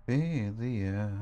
Be the air.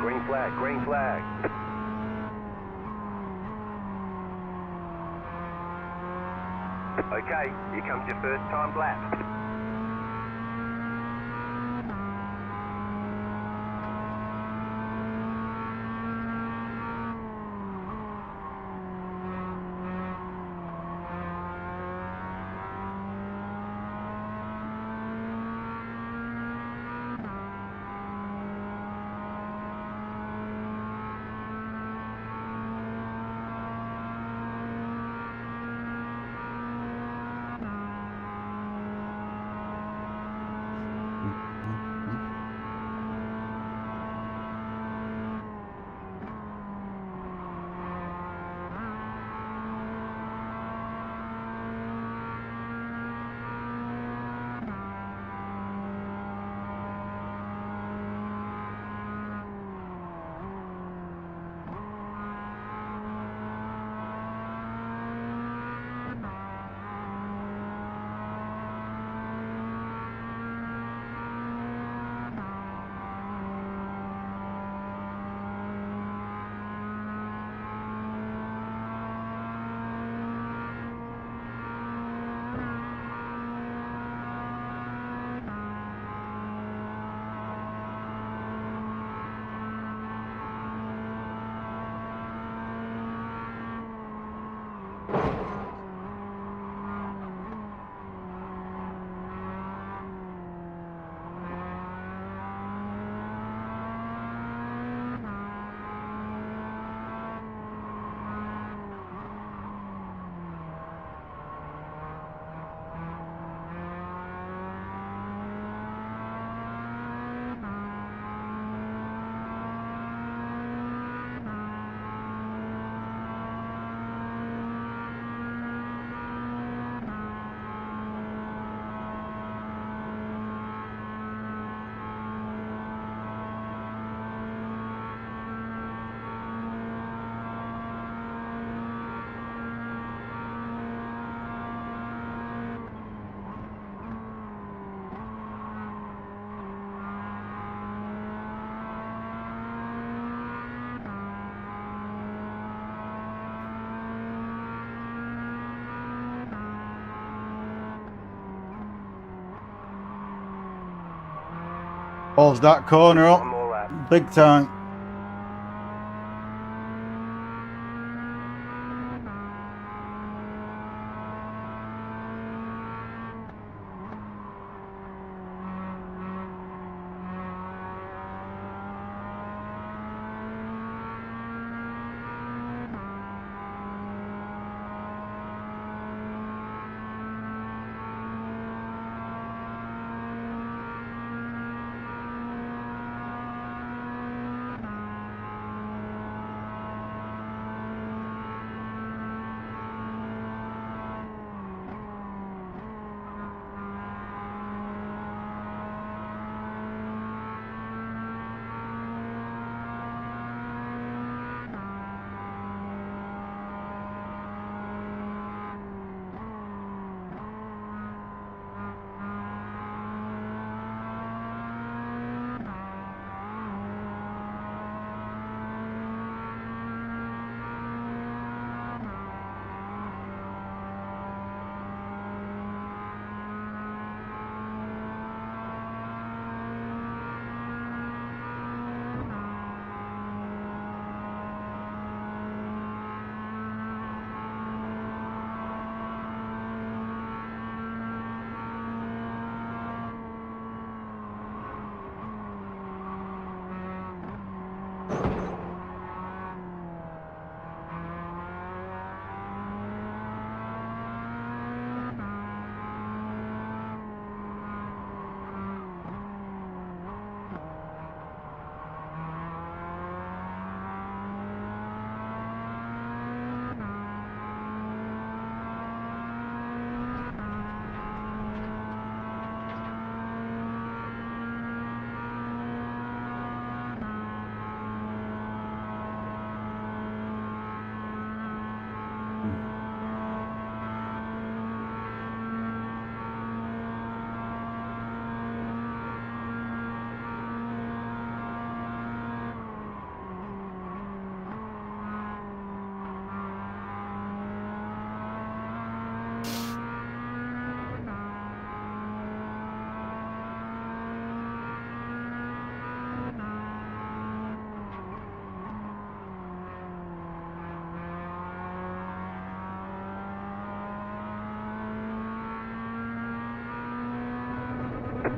Green flag, green flag. Okay, here comes your first time lap. Balls that corner One more lap. up big time.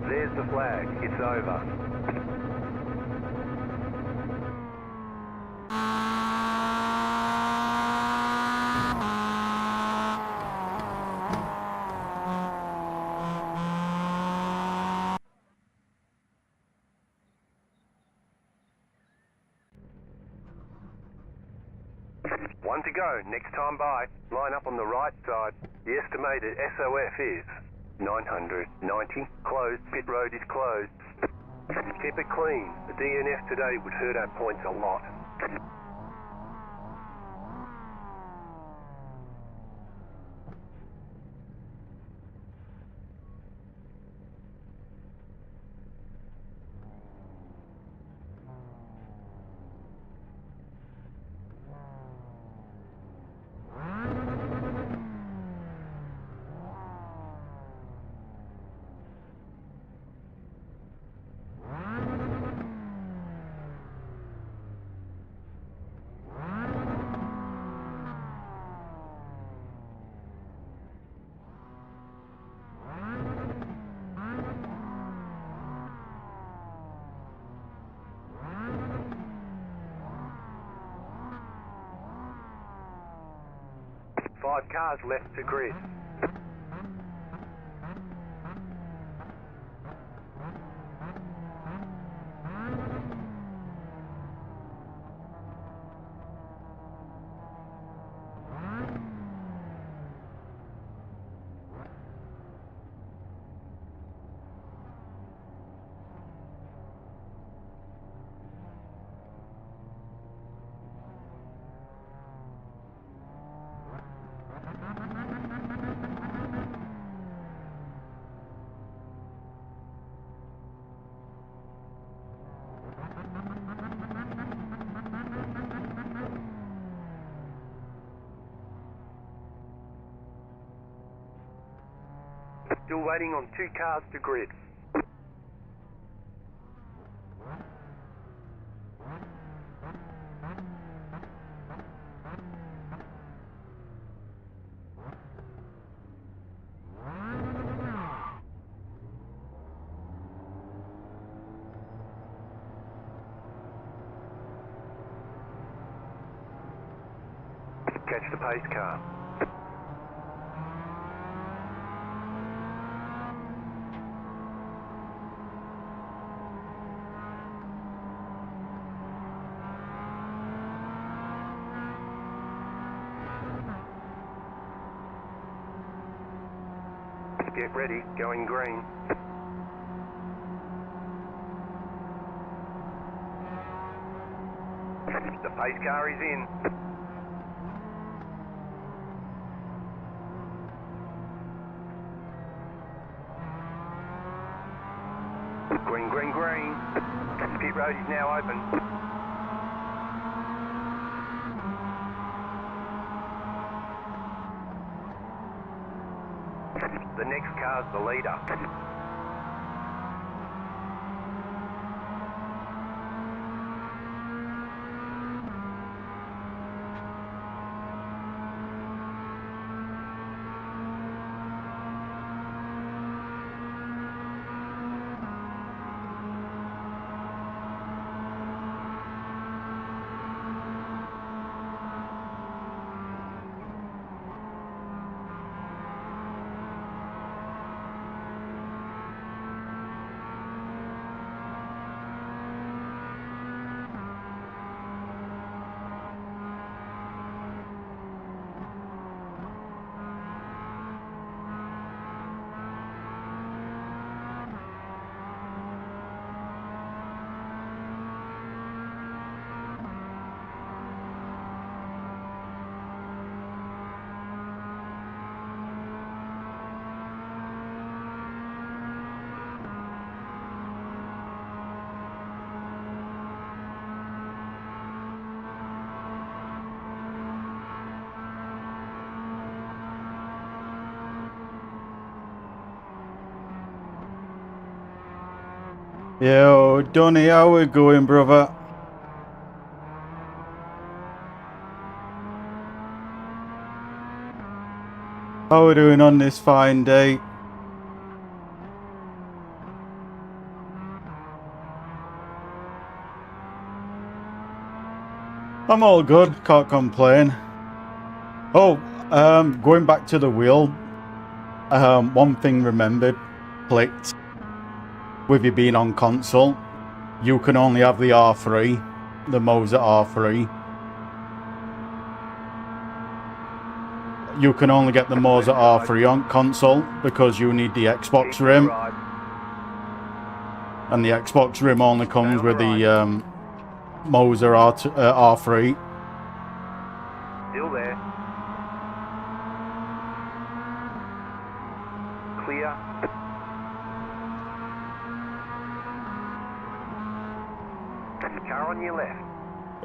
There's the flag. It's over. One to go. Next time by. Line up on the right side. The estimated SOF is 990. Closed. Pit road is closed. Keep it clean. The DNF today would hurt our points a lot. Five cars left to grid. Still waiting on two cars to grid. Catch the pace car. Get ready, going green. The pace car is in. Green, green, green. Pit road is now open. The next car's the leader. Yo, Donny, how we going, brother? How we doing on this fine day? I'm all good, can't complain. Oh, going back to the wheel, one thing remembered, clicked, with you being on console, you can only have the R3, the Moser R3. You can only get the Moser R3 on console because you need the Xbox rim. And the Xbox rim only comes with the Moser R3. Still there. Clear. Car on your left.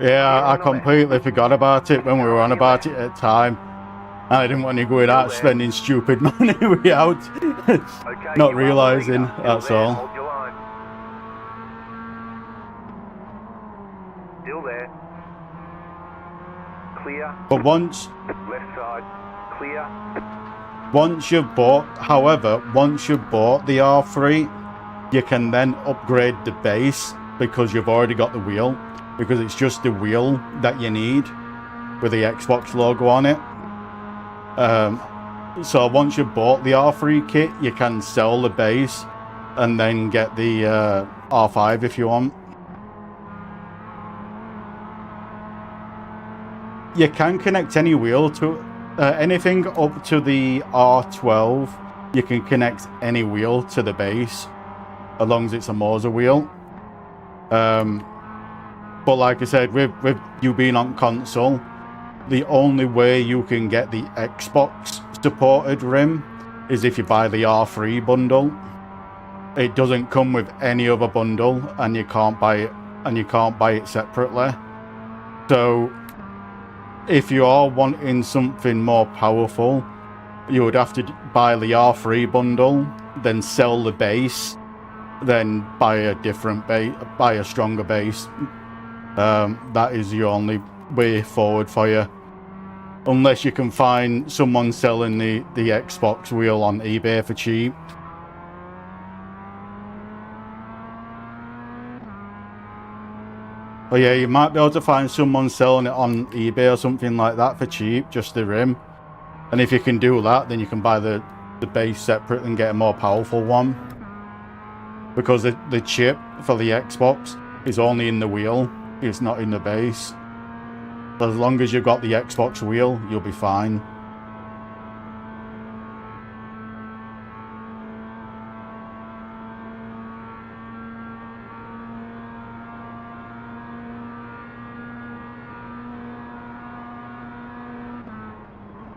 Yeah, I completely forgot about it when we were on about it at the time. I didn't want you going out spending stupid money without not realising, that's all. Hold your line. Still there. Clear. But once Left side. Clear. once you've bought the R3, you can then upgrade the base because you've already got the wheel, because it's just the wheel that you need with the Xbox logo on it. So once you've bought the R3 kit, you can sell the base and then get the R5 if you want. You can connect any wheel to anything up to the R12. You can connect any wheel to the base as long as it's a Moser wheel. But like I said, with you being on console, the only way you can get the Xbox supported rim is if you buy the R3 bundle. It doesn't come with any other bundle, and you can't buy it separately. So if you are wanting something more powerful, you would have to buy the R3 bundle, then sell the base, then buy a different base, buy a stronger base. That is the only way forward for you, unless you can find someone selling the Xbox wheel on eBay for cheap. But yeah, you might be able to find someone selling it on eBay or something like that for cheap, just the rim. And if you can do that, then you can buy the base separate and get a more powerful one. Because the chip for the Xbox is only in the wheel, it's not in the base. So as long as you've got the Xbox wheel, you'll be fine.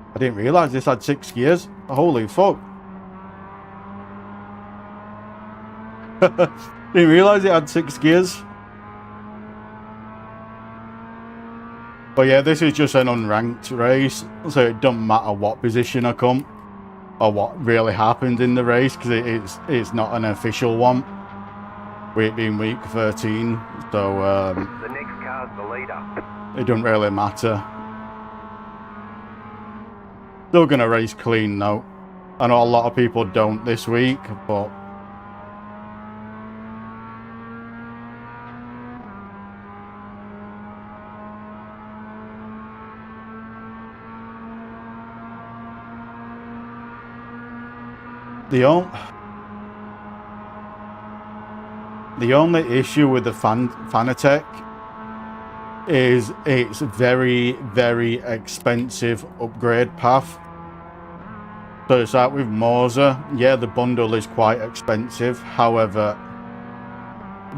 I didn't realise this had 6 gears. Holy fuck. Didn't realise it had 6 gears. But yeah, this is just an unranked race, so it doesn't matter what position I come or what really happened in the race, because it's not an official one, with it being week 13. So the next car's the leader. It doesn't really matter. Still gonna race clean though. I know a lot of people don't this week, but the only issue with the Fanatec is its very, very expensive upgrade path. So it's like with Moser, yeah, the bundle is quite expensive. However,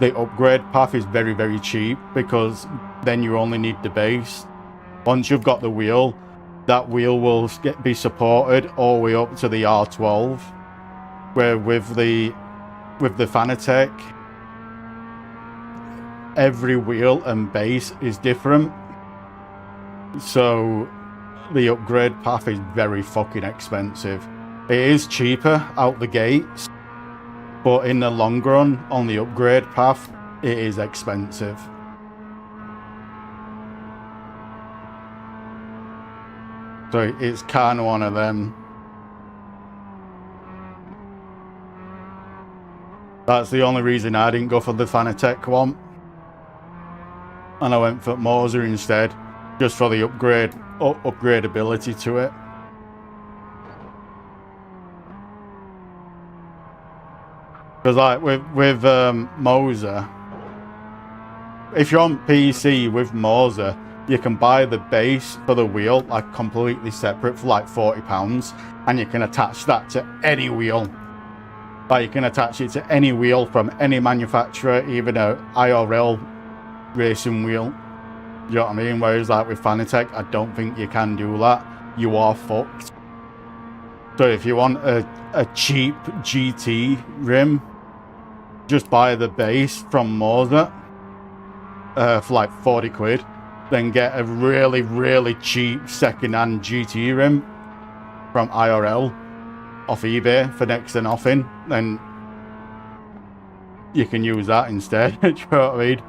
the upgrade path is very, very cheap, because then you only need the base. Once you've got the wheel, that wheel will be supported all the way up to the R12. Where with the Fanatec, every wheel and base is different. So the upgrade path is very fucking expensive. It is cheaper out the gates, but in the long run, on the upgrade path, it is expensive. So it's kind of one of them. That's the only reason I didn't go for the Fanatec one. And I went for Moser instead, just for the upgradability to it. Because like with Moser, if you're on PC with Moser, you can buy the base for the wheel like completely separate for like £40, and you can attach that to any wheel. Like you can attach it to any wheel from any manufacturer, even a IRL racing wheel. You know what I mean? Whereas like with Fanatec, I don't think you can do that. You are fucked. So if you want a cheap GT rim, just buy the base from Moser for like 40 quid. Then get a really, really cheap second-hand GT rim from IRL off eBay for next to nothing. Then you can use that instead. Do you know what I mean?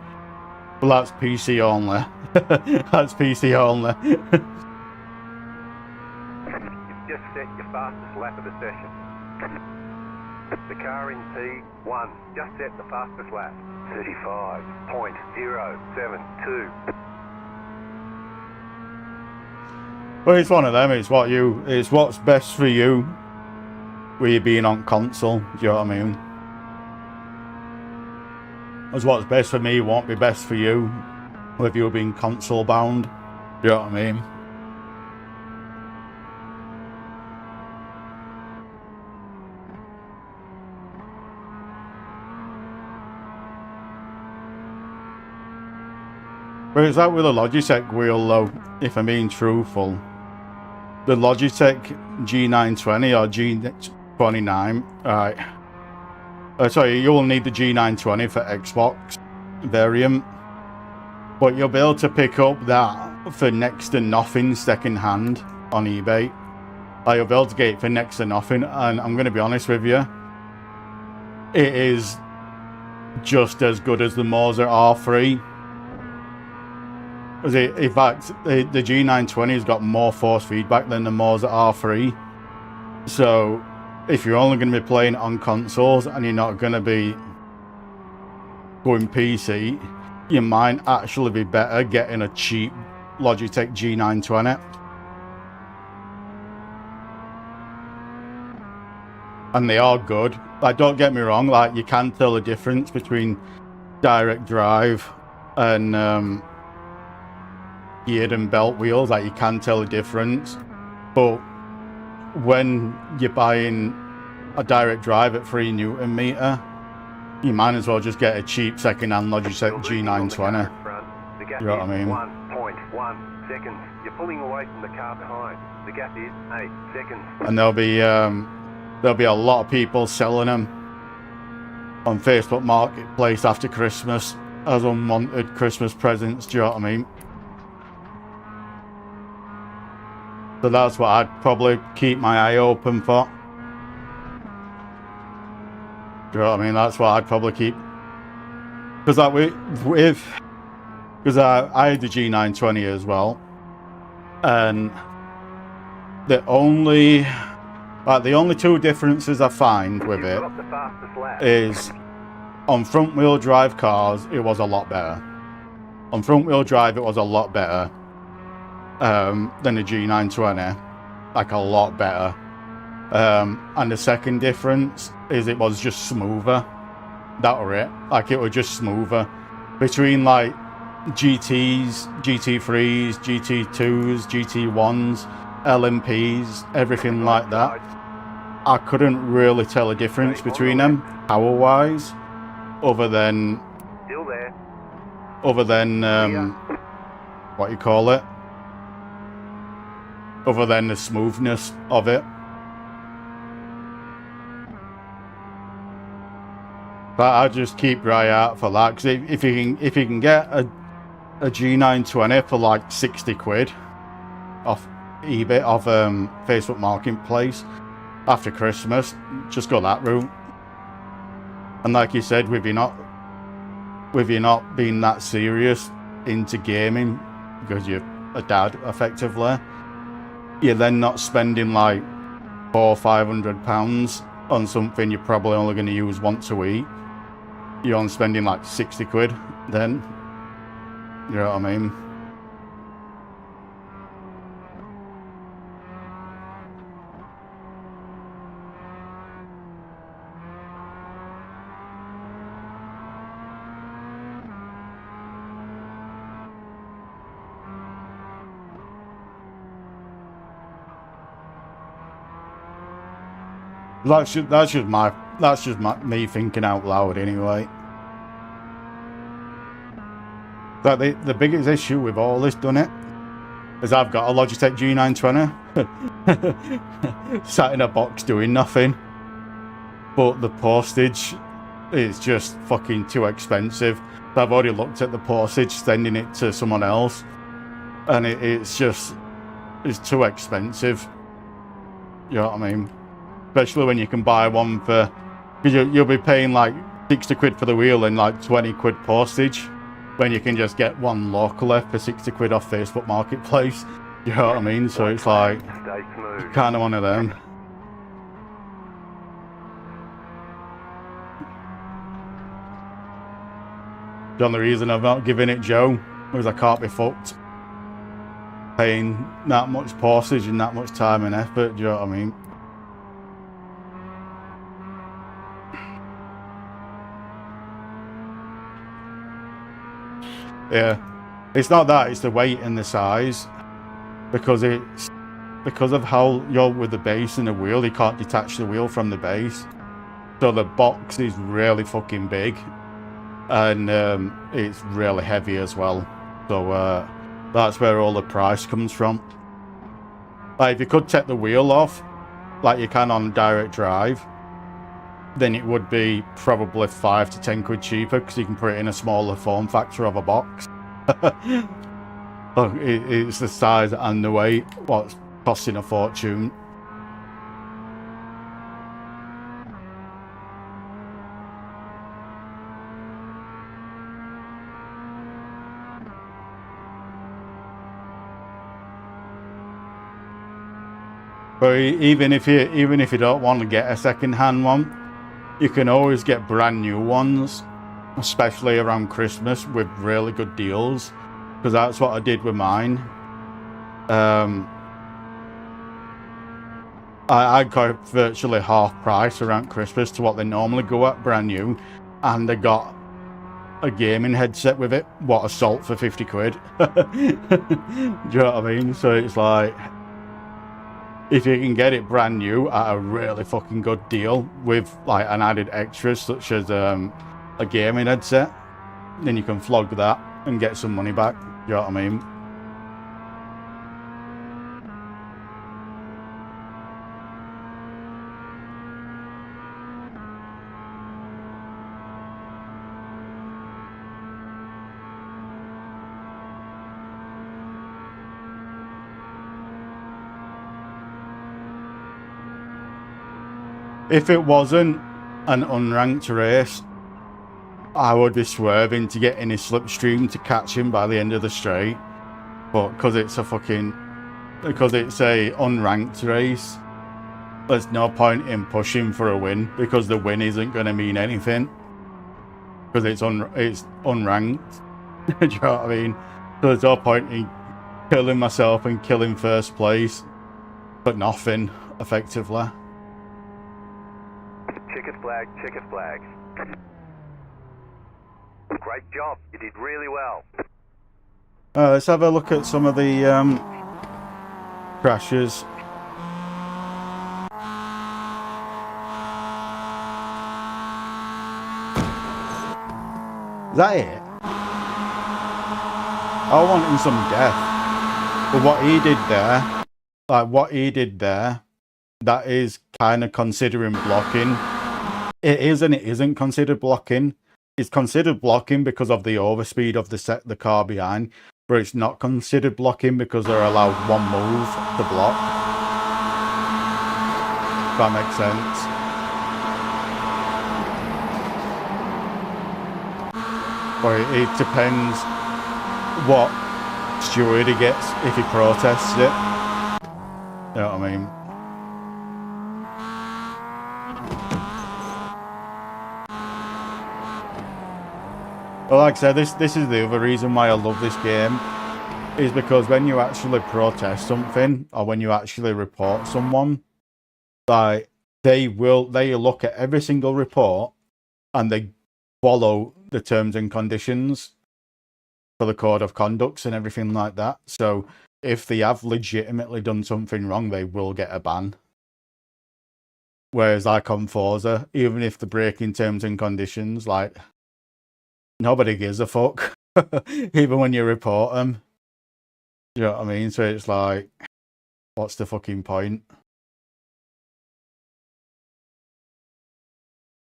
But that's PC only. That's PC only. You've just set your fastest lap of the session. The car in P1 just set the fastest lap. 35.072. Well, it's one of them. It's what's best for you with you being on console. Do you know what I mean? As what's best for me won't be best for you with you being console bound. Do you know what I mean? But it's like with the Logitech wheel though, if I'm being truthful. The Logitech G920 or G29, right. Sorry, you will need the G920 for Xbox variant. But you'll be able to pick up that for next to nothing second hand on eBay. Like you'll be able to get it for next to nothing, and I'm going to be honest with you, it is just as good as the Moser R3. In fact, the G920 has got more force feedback than the Moser R3. So if you're only going to be playing on consoles and you're not going to be going PC, you might actually be better getting a cheap Logitech G920. And they are good. Like, don't get me wrong, like, you can tell the difference between direct drive and geared and belt wheels. Like, you can tell the difference. But when you're buying a direct drive at 3 Newton meter, you might as well just get a cheap second-hand Logitech G920. You know what I mean? 1.1 seconds. You're pulling away from the car behind. The gap is 8 seconds. And there'll be a lot of people selling them on Facebook Marketplace after Christmas as unwanted Christmas presents. Do you know what I mean? So that's what I'd probably keep my eye open for. Do you know what I mean? That's what I'd probably keep. Because like because I had the G920 as well, and the only two differences I find with it is on front wheel drive cars it was a lot better. On front wheel drive it was a lot better than the G920, like a lot better. And the second difference is it was just smoother. That were it. Like, it was just smoother. Between like GTs, GT3s, GT2s, GT1s, LMPs, everything like that, I couldn't really tell a difference between them power wise, other than what you call it, other than the smoothness of it. But I just keep your eye out for that, because if you can get a G920 for like 60 quid off eBay, off Facebook Marketplace after Christmas, just go that route. And like you said, with you not being that serious into gaming, because you're a dad effectively, you're then not spending like £400 or £500 on something you're probably only going to use once a week. You're on spending like 60 quid then. You know what I mean? That's just me thinking out loud anyway. That the biggest issue with all this, done it, is I've got a Logitech G920 sat in a box doing nothing, but the postage is just fucking too expensive. I've already looked at the postage, sending it to someone else, and it's too expensive. You know what I mean? Especially when you can buy one for, because you'll be paying like 60 quid for the wheel and like 20 quid postage, when you can just get one locally for 60 quid off Facebook Marketplace. You know what I mean? So it's like kind of one of them. The only reason I've not given it Joe is I can't be fucked paying that much postage and that much time and effort. Do you know what I mean? Yeah, it's not that, it's the weight and the size, because of how you're with the base and the wheel, you can't detach the wheel from the base, so the box is really fucking big, and it's really heavy as well. So that's where all the price comes from. Like, if you could take the wheel off like you can on direct drive, then it would be probably 5 to 10 quid cheaper, because you can put it in a smaller form factor of a box. Look, it's the size and the weight what's costing a fortune. But even if you don't want to get a second-hand one, you can always get brand new ones especially around Christmas, with really good deals, because that's what I did with mine. I got virtually half price around Christmas to what they normally go at brand new, and I got a gaming headset with it. What a salt for 50 quid. Do you know what I mean? So it's like, if you can get it brand new at a really fucking good deal with like an added extras such as a gaming headset, then you can flog that and get some money back. Do you know what I mean? If it wasn't an unranked race, I would be swerving to get in his slipstream to catch him by the end of the straight. But because it's a unranked race, there's no point in pushing for a win, because the win isn't going to mean anything, because it's unranked. Do you know what I mean? So there's no point in killing myself and killing first place, but nothing, effectively. Checkered flag, checkered flag. Great job, you did really well. Let's have a look at some of the crashes. Is that it? I want him some death. But what he did there, that is kind of considering blocking. It is and it isn't considered blocking. It's considered blocking because of the overspeed of the car behind, but it's not considered blocking because they're allowed one move to block. If that makes sense. But it depends what steward he gets if he protests it. You know what I mean? Well, like I said, this is the other reason why I love this game, is because when you actually protest something, or when you actually report someone, like they look at every single report and they follow the terms and conditions for the code of conducts and everything like that. So if they have legitimately done something wrong, they will get a ban. Whereas like on Forza, even if they're breaking terms and conditions, like, nobody gives a fuck, even when you report them. You know what I mean? So it's like, what's the fucking point?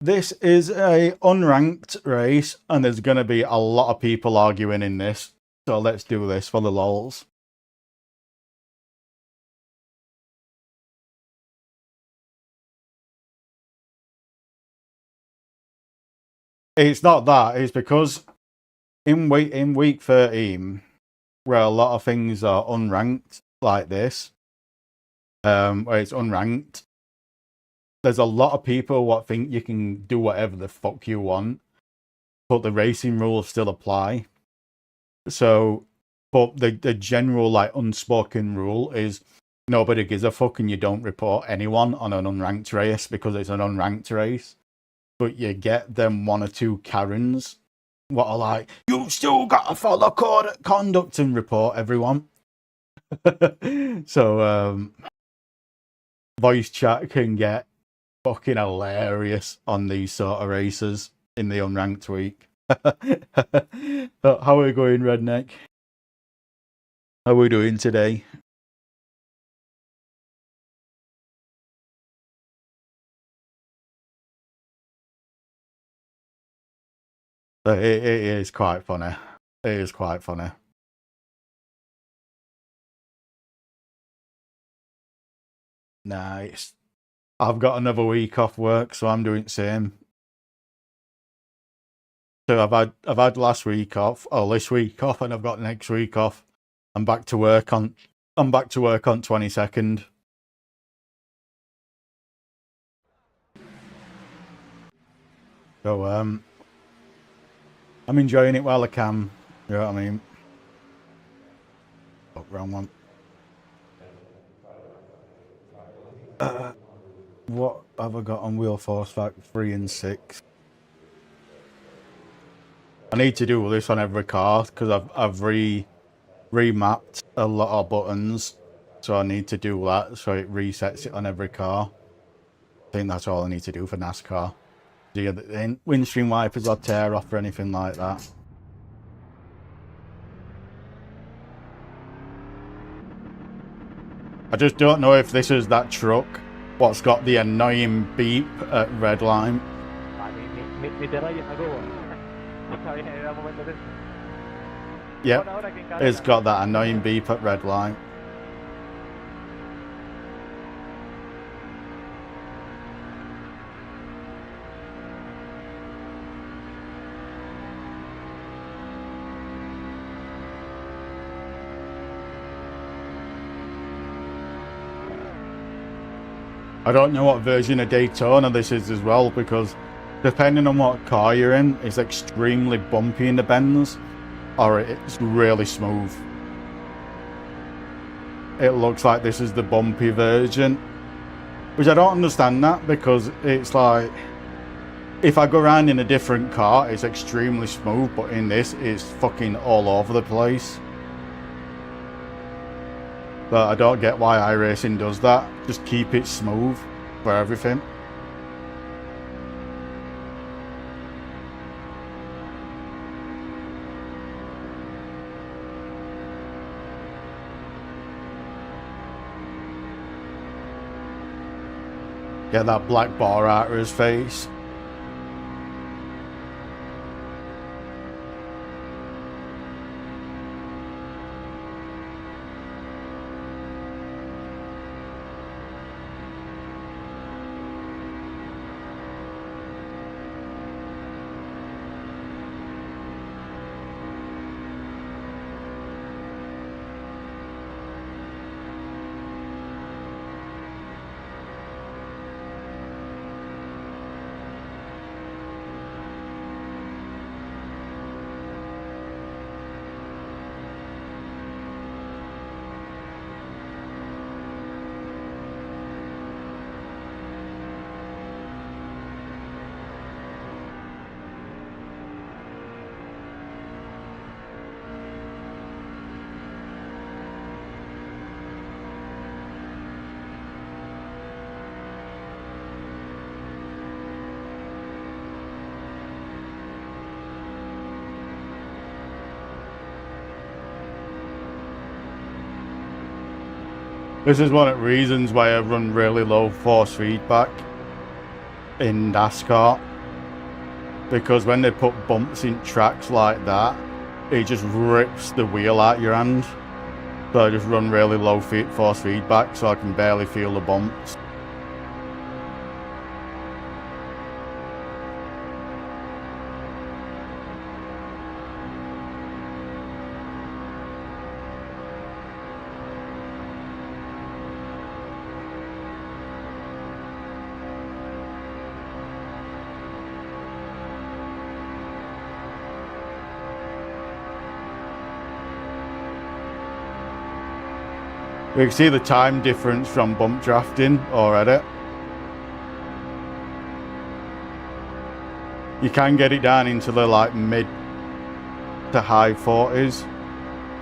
This is a unranked race, and there's going to be a lot of people arguing in this. So let's do this for the lols. It's not that. It's because in week 13, where a lot of things are unranked like this, where it's unranked, there's a lot of people what think you can do whatever the fuck you want, but the racing rules still apply. So, but the general like unspoken rule is nobody gives a fuck and you don't report anyone on an unranked race because it's an unranked race. But you get them one or two Karens what are like, you still gotta follow code of conduct and report everyone. So voice chat can get fucking hilarious on these sort of races in the unranked week. How are we going, Redneck? How are we doing today? It is quite funny. It is quite funny. Nice. I've got another week off work, so I'm doing the same. So I've had last week off, or this week off, and I've got next week off. I'm back to work on 22nd. So I'm enjoying it while I can. You know what I mean? Oh, wrong one. What have I got on Wheel Force Pack 3 and 6? I need to do this on every car because I've remapped a lot of buttons, so I need to do that so it resets it on every car. I think that's all I need to do for NASCAR. Do you get windscreen wipers or tear off or anything like that? I just don't know if this is that truck what's got the annoying beep at red line. Yep, it's got that annoying beep at red line. I don't know what version of Daytona this is as well, because depending on what car you're in, it's extremely bumpy in the bends, or it's really smooth. It looks like this is the bumpy version, which I don't understand that, because it's like, if I go around in a different car, it's extremely smooth, but in this, it's fucking all over the place. But I don't get why iRacing does that. Just keep it smooth for everything. Get that black bar out of his face. This is one of the reasons why I run really low force feedback in NASCAR. Because when they put bumps in tracks like that, it just rips the wheel out your hand. So I just run really low force feedback so I can barely feel the bumps. You can see the time difference from bump drafting already. You can get it down into the like mid to high 40s.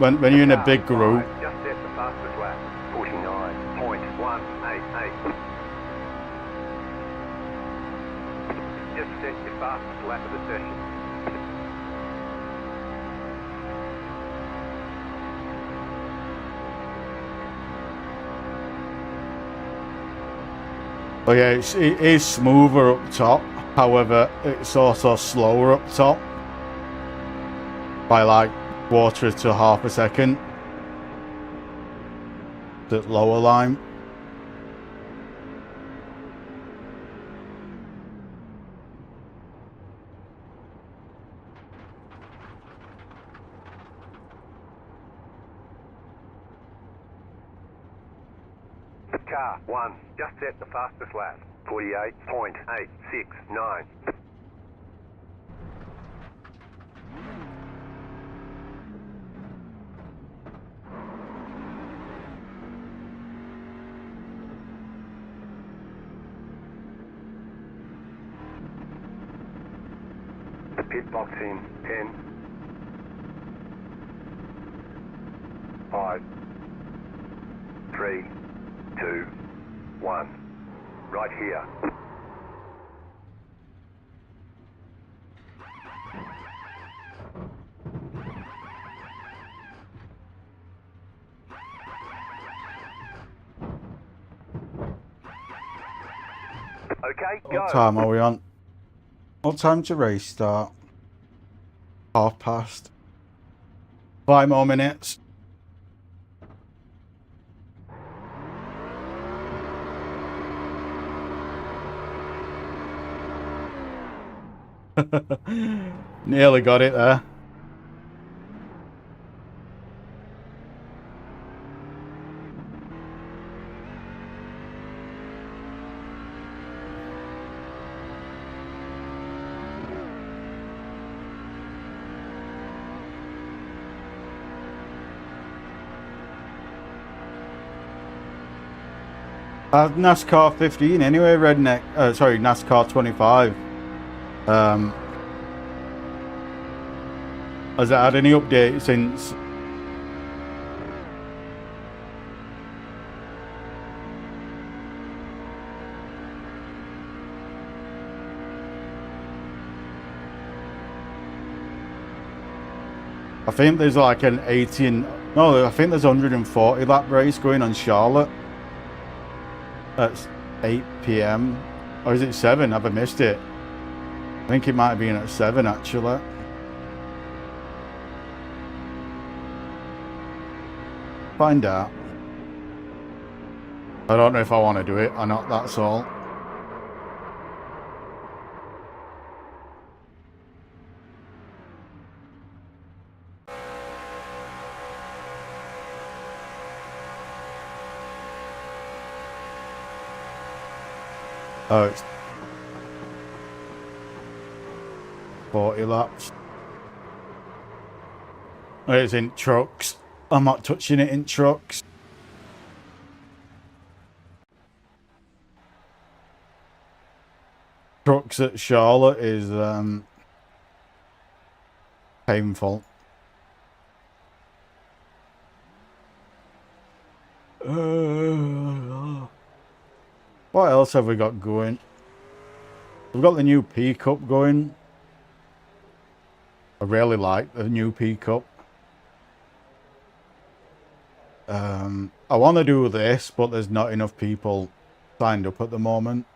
When you're in a big group. Just set the fastest lap, 49.188. Just set your fastest lap of the session. Oh yeah, it is smoother up top, however it's also slower up top by like quarter to half a second. The lower line. Car 1, just set the fastest lap, 48.869. Pit box in 10, 5, 3, 2, 1. Right here. Okay, go. What time are we on? What time to race start? 5:30. 5 more minutes. Nearly got it there. NASCAR 15 anyway, Redneck. Sorry, NASCAR 25. Has it had any updates since? I think there's like an 18. No, I think there's 140 lap race going on Charlotte. At 8 PM. Or is it 7? Have I missed it? I think it might have been at 7 actually. Find out. I don't know if I want to do it or not, that's all. Oh, it's 40 laps. It's in trucks. I'm not touching it in trucks. Trucks at Charlotte is painful. What else have we got going? We've got the new pickup going. I really like the new pickup. I want to do this, but there's not enough people signed up at the moment.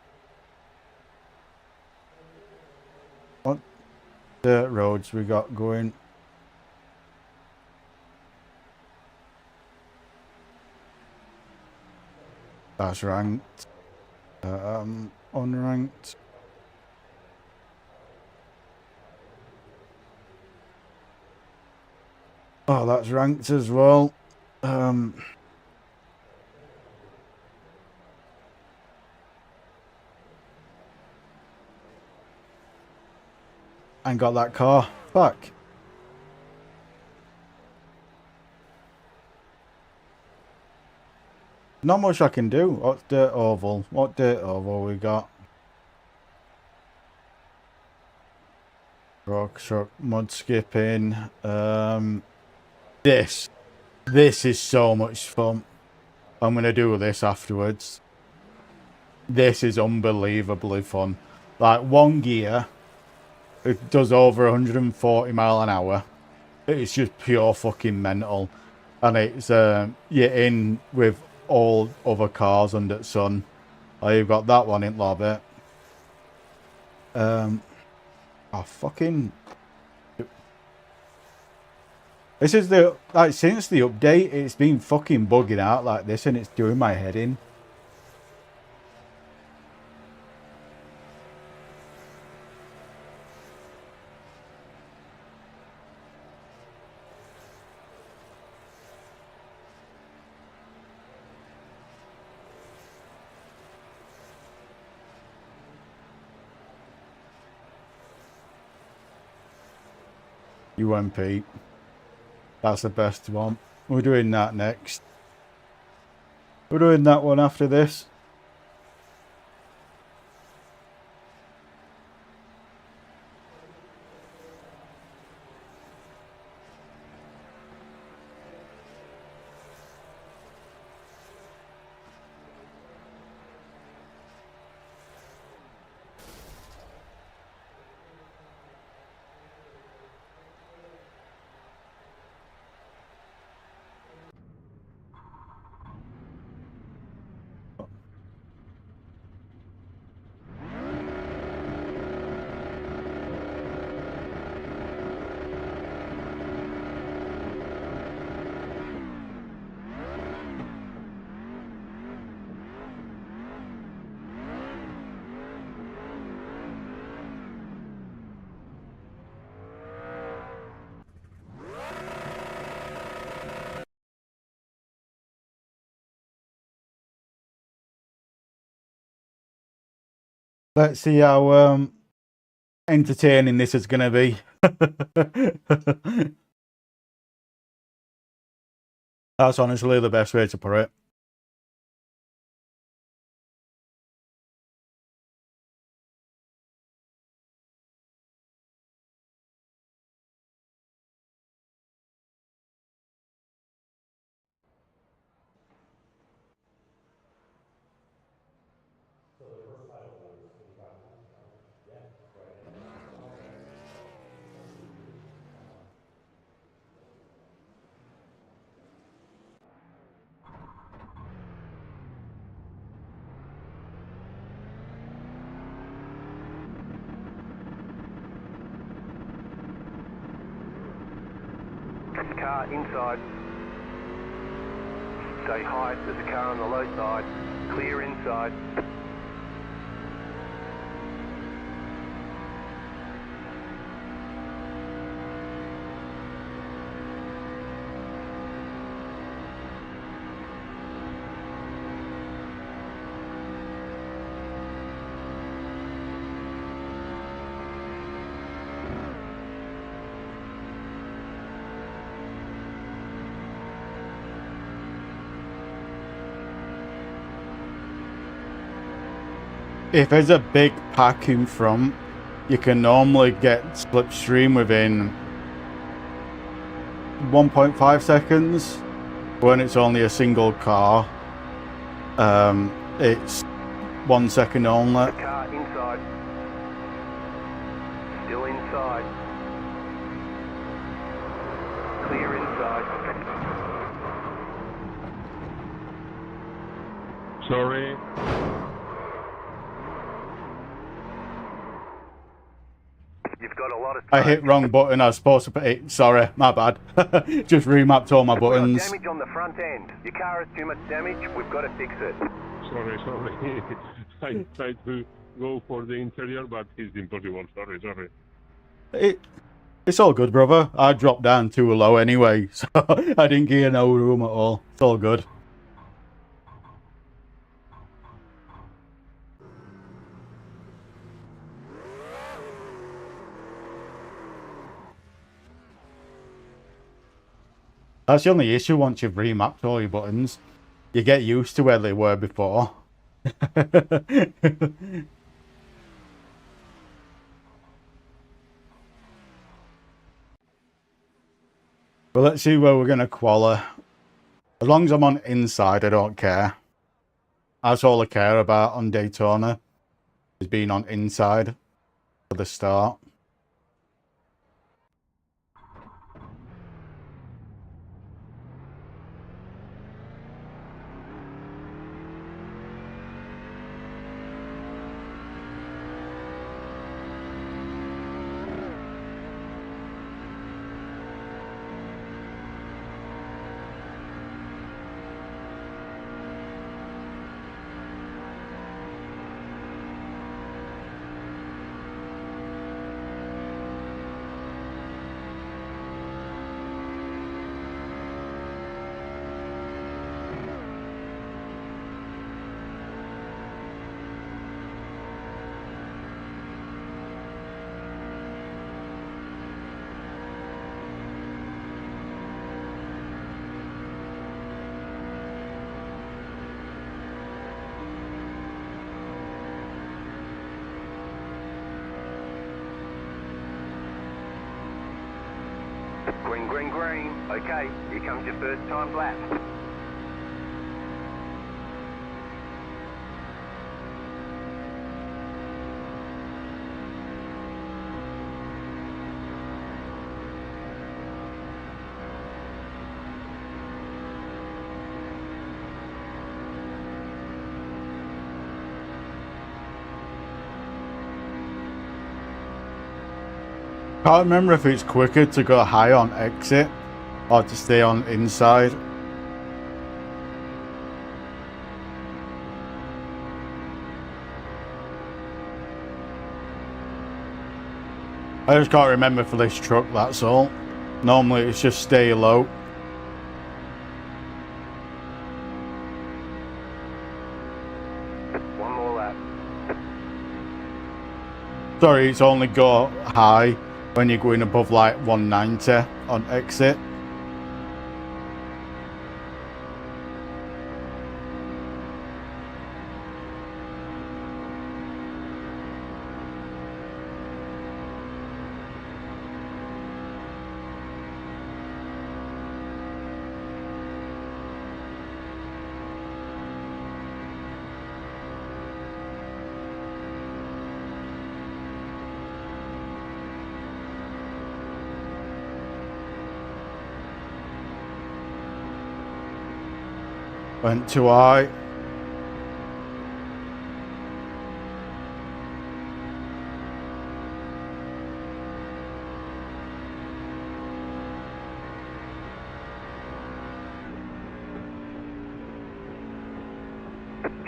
What dirt roads we got going? That's ranked. Unranked. Oh, that's ranked as well. And got that car back. Not much I can do. What's dirt oval? What dirt oval we got? Rock truck, mud skipping. This is so much fun. I'm gonna do this afterwards. This is unbelievably fun. Like one gear, it does over 140 mile an hour. It's just pure fucking mental, and it's you're in with all other cars under the sun. Oh, you've got that one in lobby. Oh fucking. This is the, like, since the update, it's been fucking bugging out like this, and it's doing my head in. UMP. That's the best one. We're doing that next. We're doing that one after this. Let's see how entertaining this is going to be. That's honestly the best way to put it. Car inside. Stay high, there's a car on the low side. Clear inside. If there's a big pack in front, you can normally get slipstream within 1.5 seconds. When it's only a single car, it's 1 second only. The car inside. Still inside. Clear inside. Sorry. You've got a lot of I hit wrong button. I was supposed to put it. Sorry, my bad. Just remapped all my We've got buttons. damage on the front end. Your car has too much damage. We've got to fix it. Sorry. I tried to go for the interior, but it's impossible. Sorry. It's all good, brother. I dropped down too low anyway, so I didn't get no room at all. It's all good. That's the only issue once you've remapped all your buttons. You get used to where they were before. But let's see where we're going to quali. As long as I'm on inside, I don't care. That's all I care about on Daytona, is being on inside for the start. Green. Okay, here comes your first time lap. Can't remember if it's quicker to go high on exit or to stay on inside. I just can't remember for this truck, that's all. Normally it's just stay low. One more lap. Sorry, it's only go high when you're going above like 190 on exit. Went too high.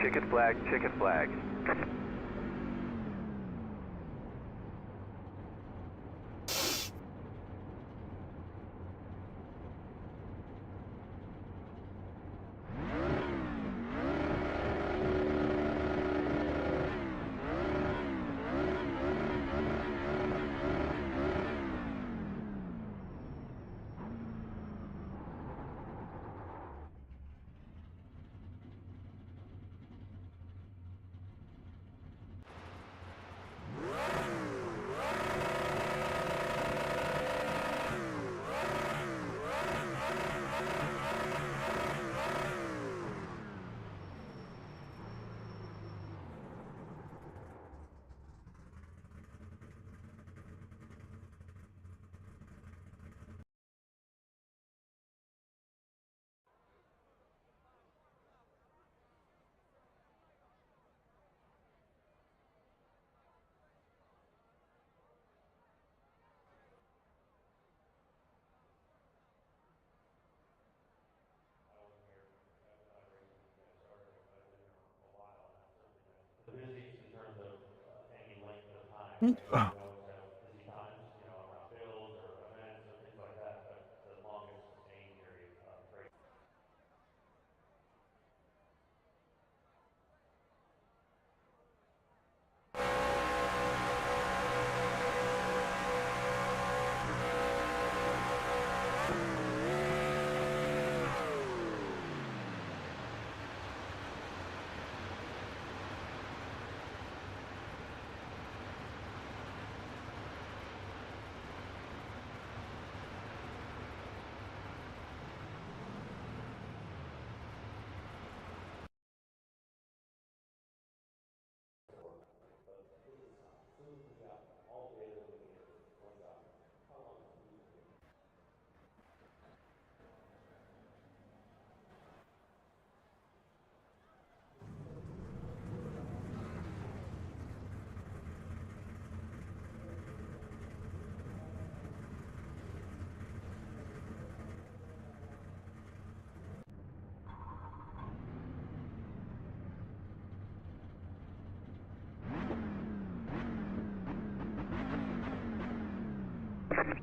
Checkered flag, checkered flag. Busiest in terms of any length of time. Right? We always have busy times, you know, around builds or events or things like that, but the longest sustained period break.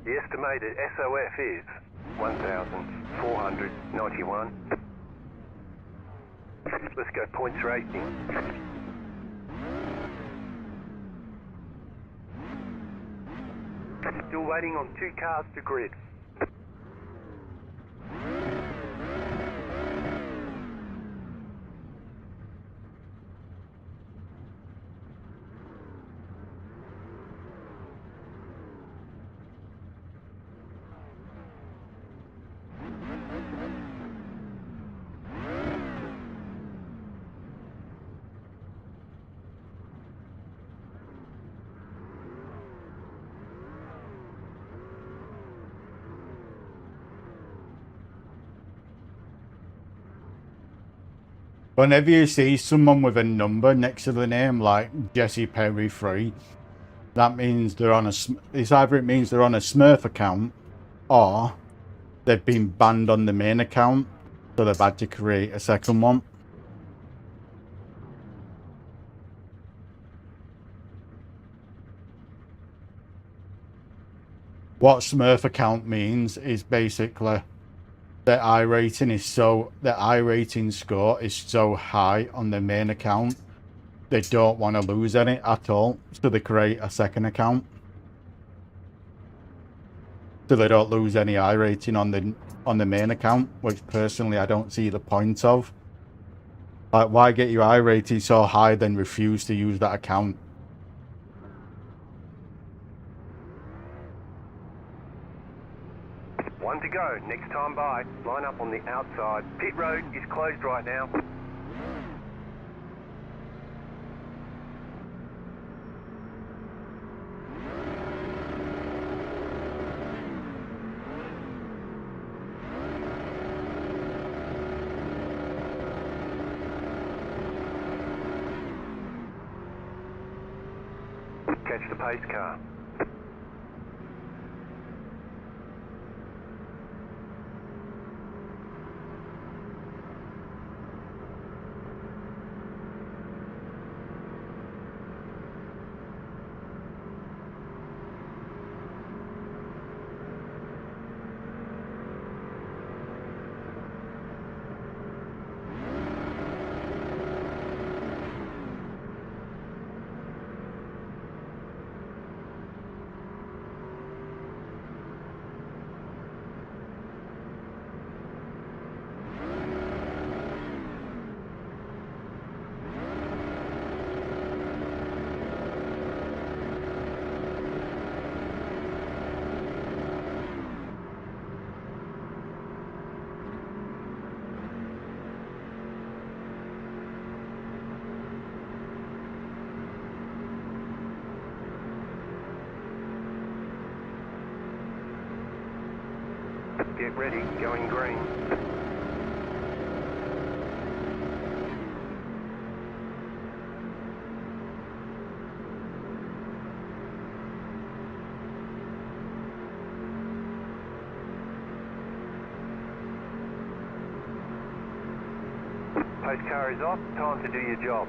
The estimated SOF is 1,491. Let's go points racing. Still waiting on 2 cars to grid. Whenever you see someone with a number next to the name, like Jesse Perry 3, that means they're on it's either it means they're on a Smurf account, or they've been banned on the main account, so they've had to create a second one. What Smurf account means is basically their iRating score is so high on their main account they don't want to lose any at all, so they create a second account. So they don't lose any iRating on the main account, which personally I don't see the point of. Like, why get your iRating so high then refuse to use that account? One to go. Next time by. Line up on the outside. Pit road is closed right now. Catch the pace car. Get ready, going green. Pace car is off, time to do your job.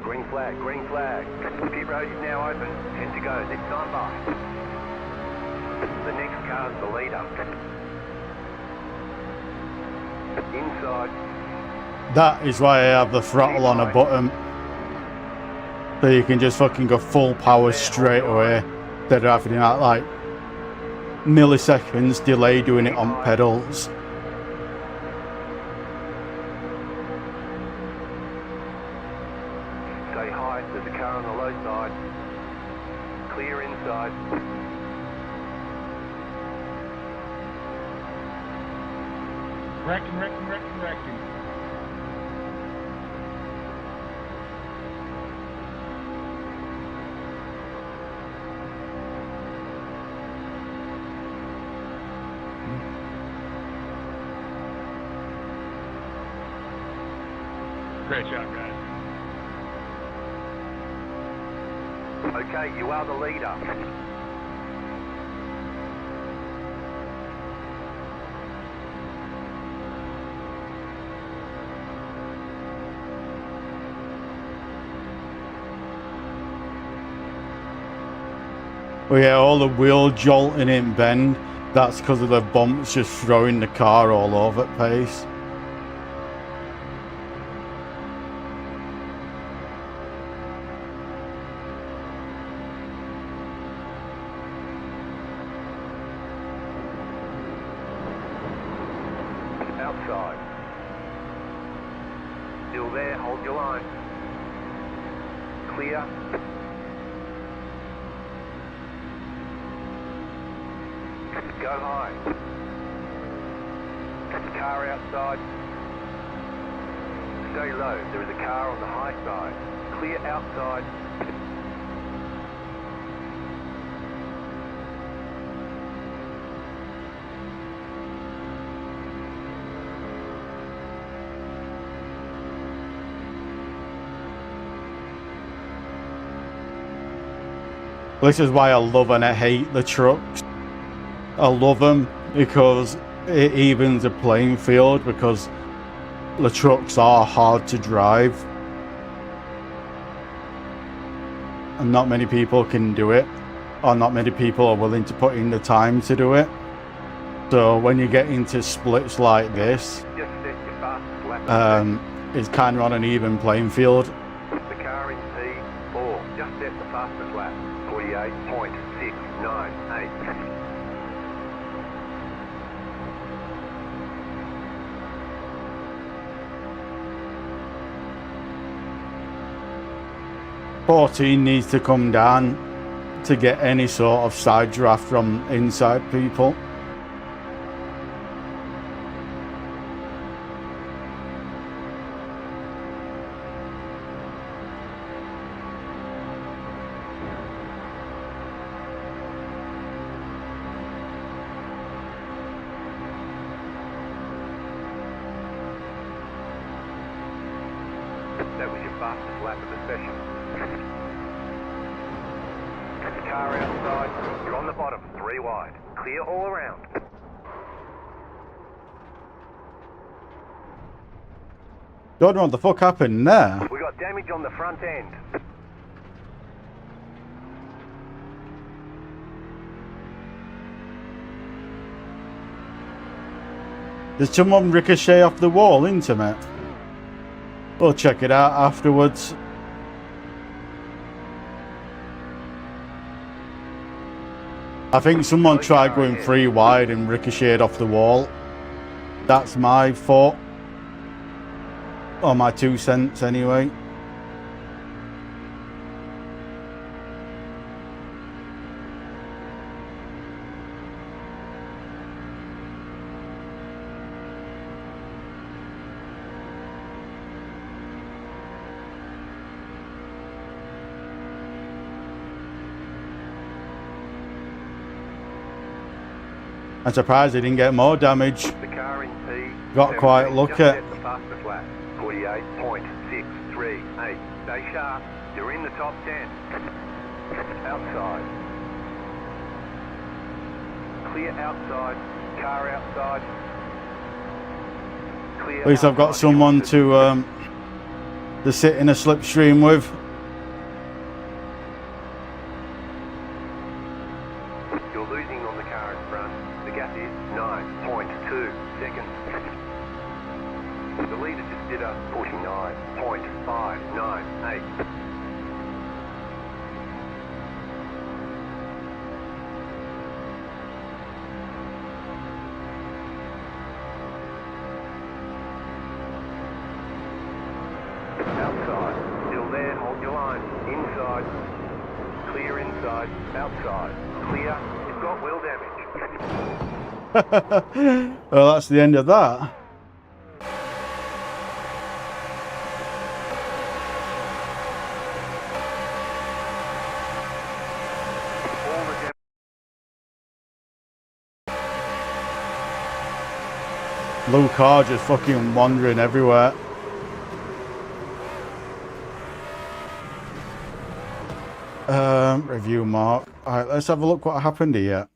Green flag, green flag. Pit road is now open, 10 to go, next time by. The next car's the leader. Inside. That is why I have the throttle on a button. So you can just fucking go full power straight away. Instead of having that like milliseconds delay doing it on pedals. Stay high, there's a car on the low side. Clear inside. Wrecking. Great job, guys. Okay, you are the leader. Well, yeah, all the wheel jolting in bend, that's because of the bumps just throwing the car all over the place. Outside. Still there, hold your line. Clear. Go high. Car outside. Stay low. There is a car on the high side. Clear outside. This is why I love and I hate the trucks. I love them because it evens the playing field, because the trucks are hard to drive and not many people can do it, or not many people are willing to put in the time to do it. So when you get into splits like this, it's kind of on an even playing field. The car in P4 just set the fastest lap. 48.698. 14 needs to come down to get any sort of side draft from inside people. That was your fastest lap of the session. Car outside, you're on the bottom, 3 wide. Clear all around. Don't know what the fuck happened there. We got damage on the front end. Did someone ricochet off the wall into me? We'll check it out afterwards. I think someone tried going 3 wide and ricocheted off the wall. That's my fault. Or my 2 cents anyway. I'm surprised he didn't get more damage. The car in P Got quite lucky. just set the fastest lap. 48.638. Stay sharp. You're in the top 10. Outside. Clear outside. Car outside. Clear At least I've got outside. someone to sit in a slipstream with. You're losing on the car in front. The gap is 9.2 seconds. The leader just did a 49.598. Outside. Still there. Hold your line. Inside. Clear inside. Outside. Clear. You've got wheel damage. Well, that's the end of that. All the Blue car just fucking wandering everywhere. Review mark. Alright, let's have a look what happened here.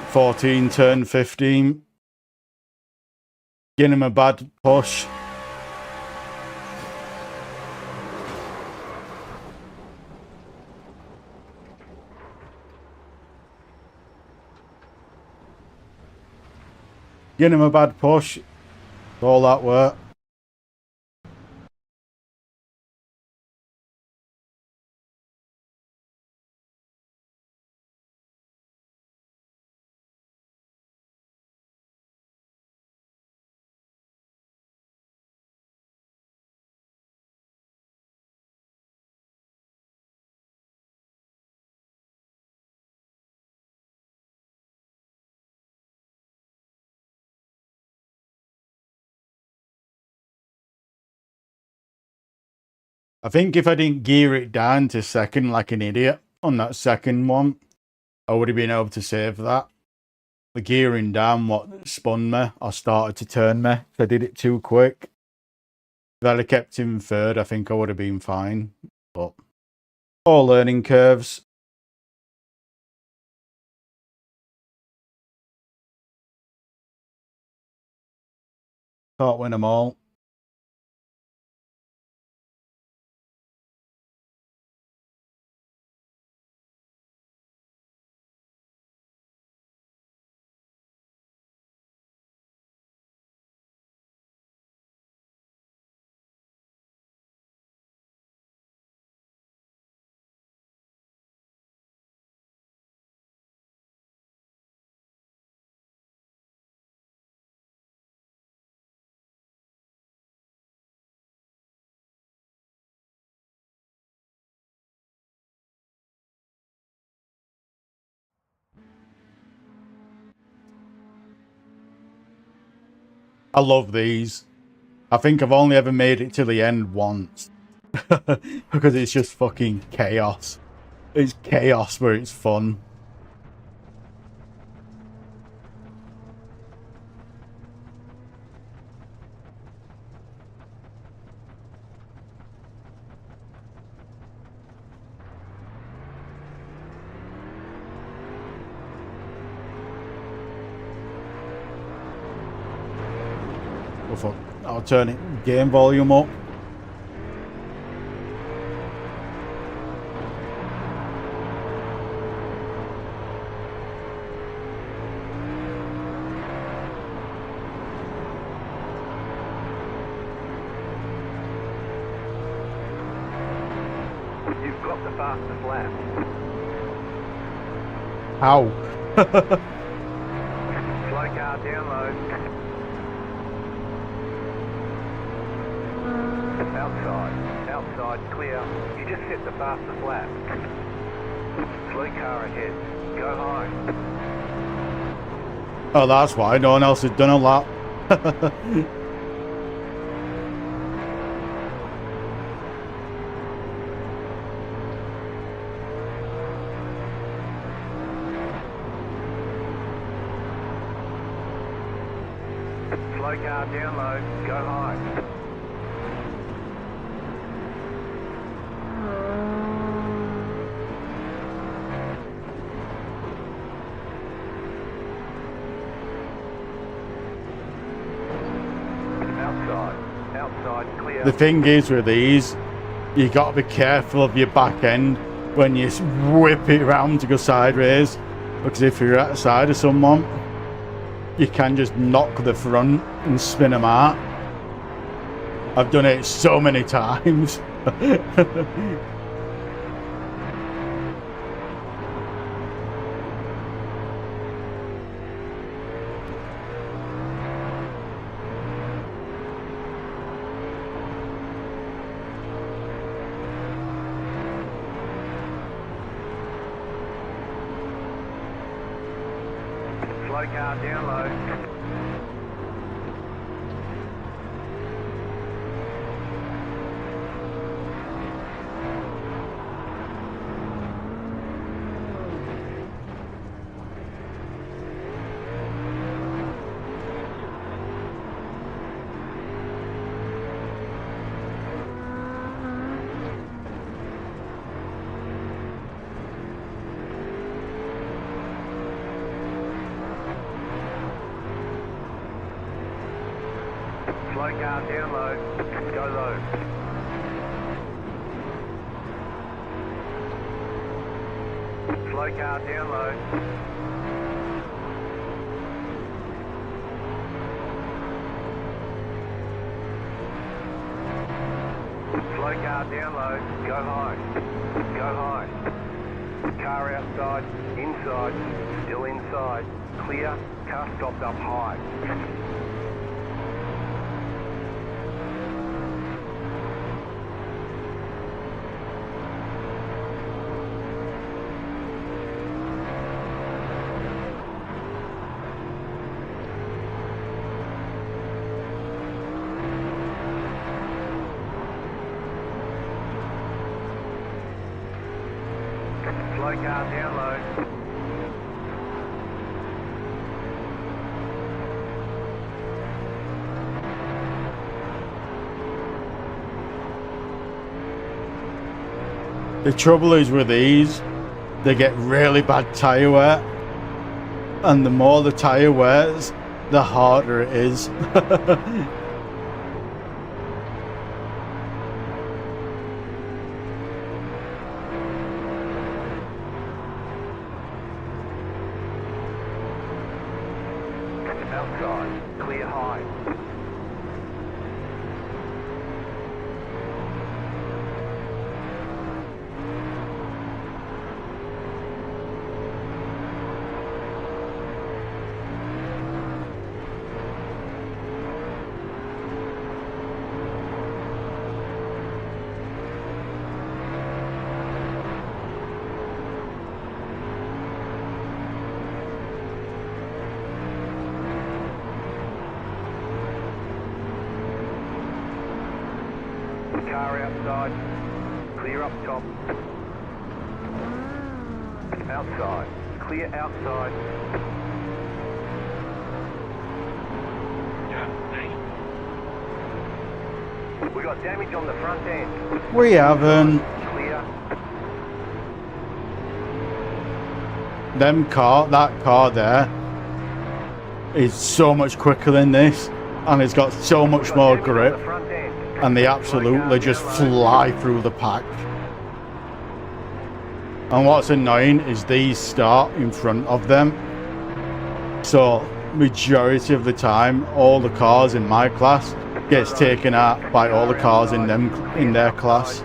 "14 turn 15. Getting him a bad push. Getting him a bad push. All that work. I think if I didn't gear it down to second like an idiot on that second one, I would have been able to save that. The gearing down what spun me or started to turn me. If I did it too quick. If I'd have kept him third, I think I would have been fine. But all learning curves. Can't win them all. I love these. I think I've only ever made it to the end once. Because it's just fucking chaos. It's chaos where it's fun. Oh fuck. I'll turn it game volume up. You've got the fastest lap. Ow. Slow car down low. Outside, clear. You just set the fastest lap. Slow car ahead. Go high. Oh, that's why no one else has done a lap. Slow car down low. Go high. Outside, clear. The thing is with these, you got to be careful of your back end when you whip it round to go sideways, because if you're at the side of someone, you can just knock the front and spin them out. I've done it so many times. Slow car down low. Slow car down low. Go low. Slow car down low. Slow car down low. Go high. Go high. Car outside. Inside. Still inside. Clear. Car stopped up high. Slow car down low. The trouble is with these, they get really bad tyre wear, and the more the tyre wears, the harder it is. Outside. Clear high. outside. Clear up top. Outside. Clear outside. We got damage on the front end. We haven't. Clear. That car there is so much quicker than this, and it's got so We much got more damage on grip, the front end. and they absolutely just fly through the pack. And what's annoying is these start in front of them, so majority of the time all the cars in my class gets taken out by all the cars in their class.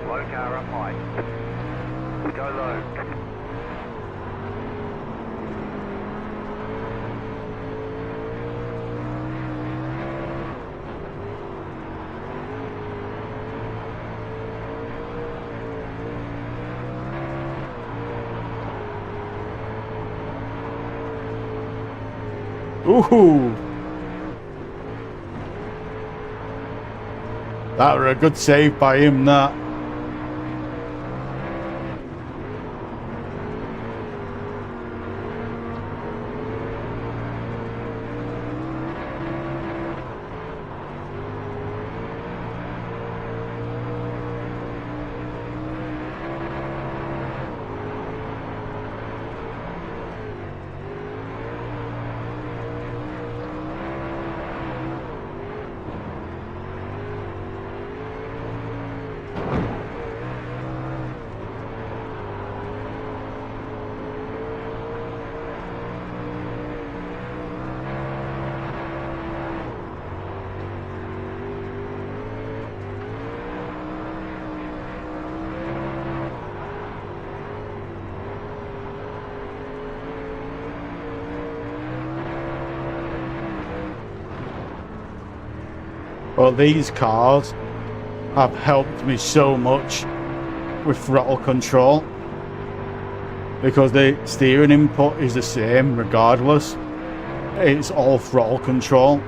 Low car up high. Go low. Ooh, that were a good save by him, that. Well, these cars have helped me so much with throttle control, because the steering input is the same regardless. It's all throttle control,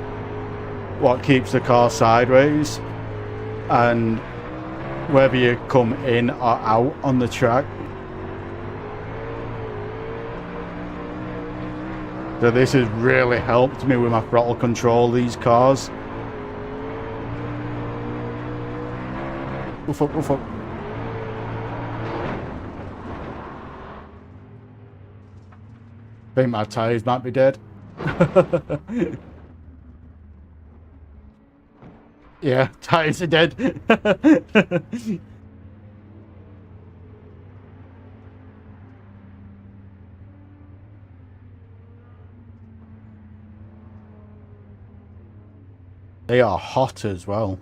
what keeps the car sideways, and whether you come in or out on the track. So this has really helped me with my throttle control, these cars. Woof up, woof up. I think my tyres might be dead. Yeah, tyres are dead. They are hot as well.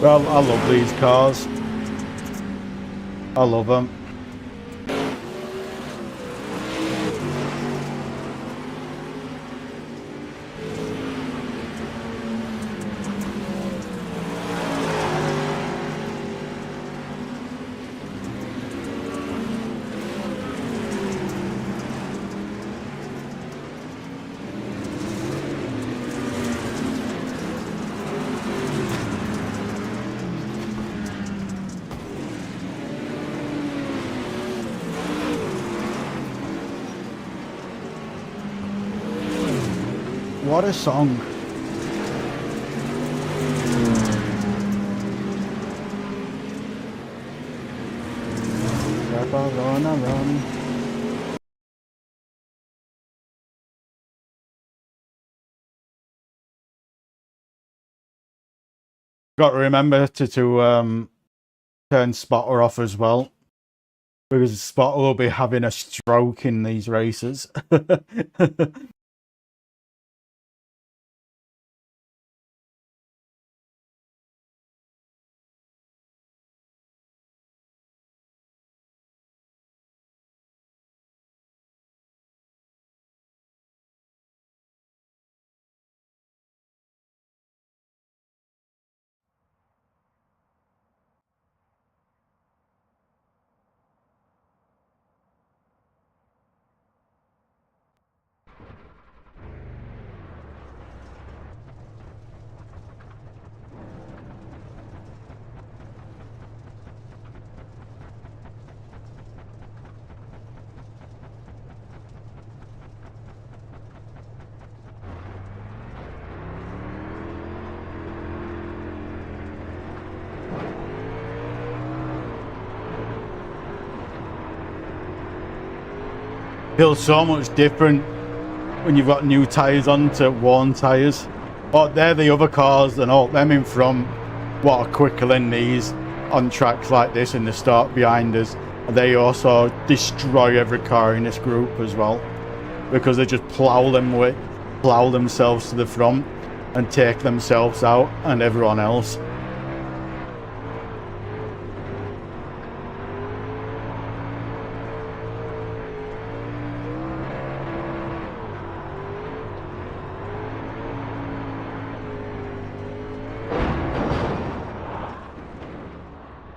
Well, I love these cars. I love them. What a song. Run. Got to remember to turn spotter off as well, because spotter will be having a stroke in these races. Feels so much different when you've got new tyres on to worn tyres. But they're the other cars and all them in front what are quicker than these on tracks like this in the start behind us. They also destroy every car in this group as well, because they just plow themselves to the front and take themselves out and everyone else.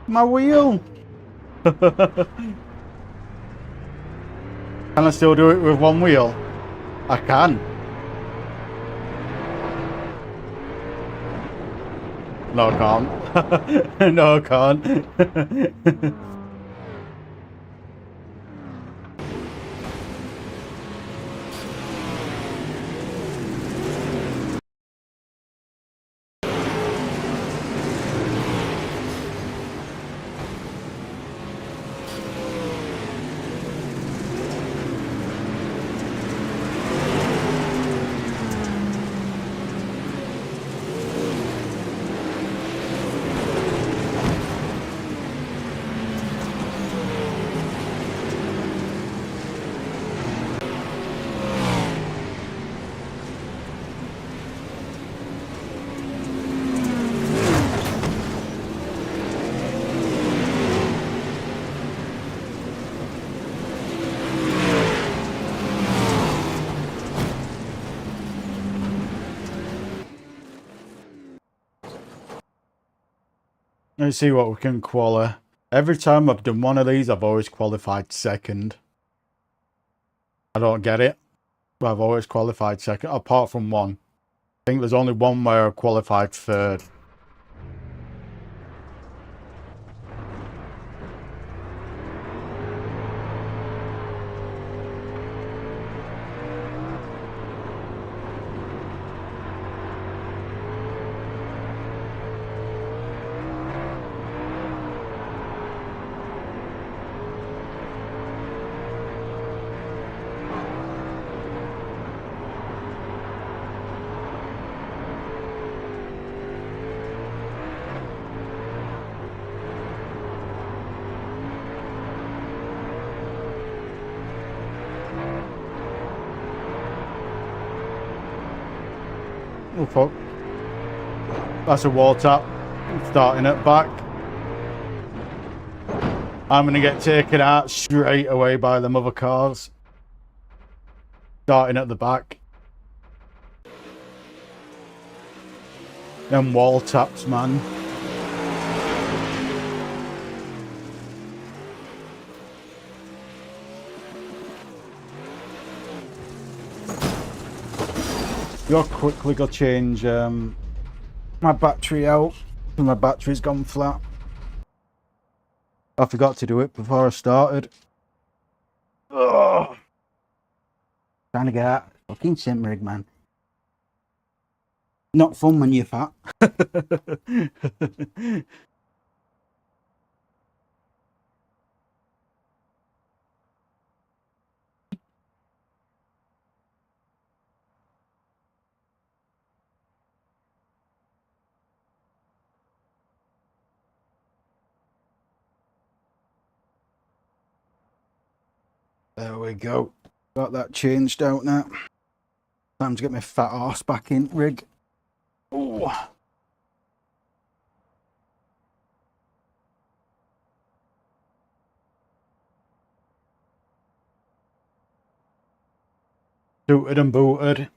My wheel! Can I still do it with one wheel? I can. No, I can't. No, I can't. Let's see what we can qualify. Every time I've done one of these, I've always qualified second. I don't get it, but I've always qualified second, apart from one. I think there's only one where I qualified third. Oh fuck. That's a wall tap. Starting at back. I'm going to get taken out straight away by them other cars. Starting at the back. Them wall taps, man. You're quickly going to change my battery out. My battery's gone flat. I forgot to do it before I started. Ugh. Trying to get out. Fucking sim rig, man. Not fun when you're fat. There we go. Got that changed out now. Time to get my fat arse back in rig. Ooh. Suited and booted.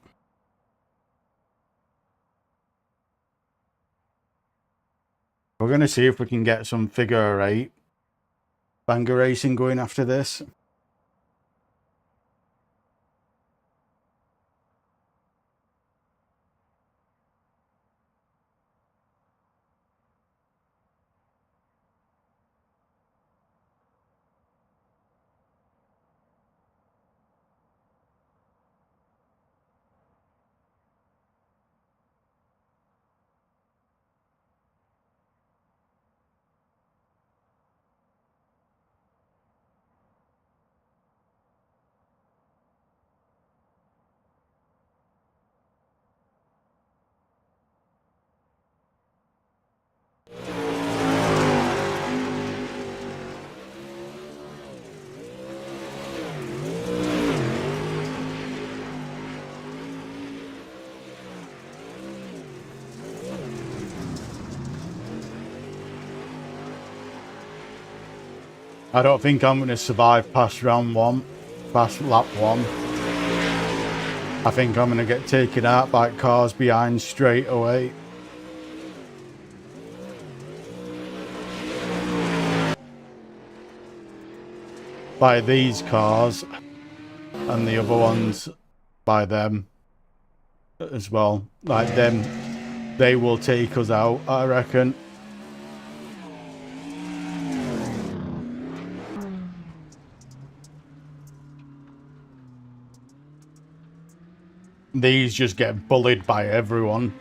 We're going to see if we can get some figure 8 banger racing going after this. I don't think I'm going to survive past round 1, past lap 1. I think I'm going to get taken out by cars behind straight away. By these cars, and the other ones by them as well. Like them, they will take us out, I reckon. These just get bullied by everyone.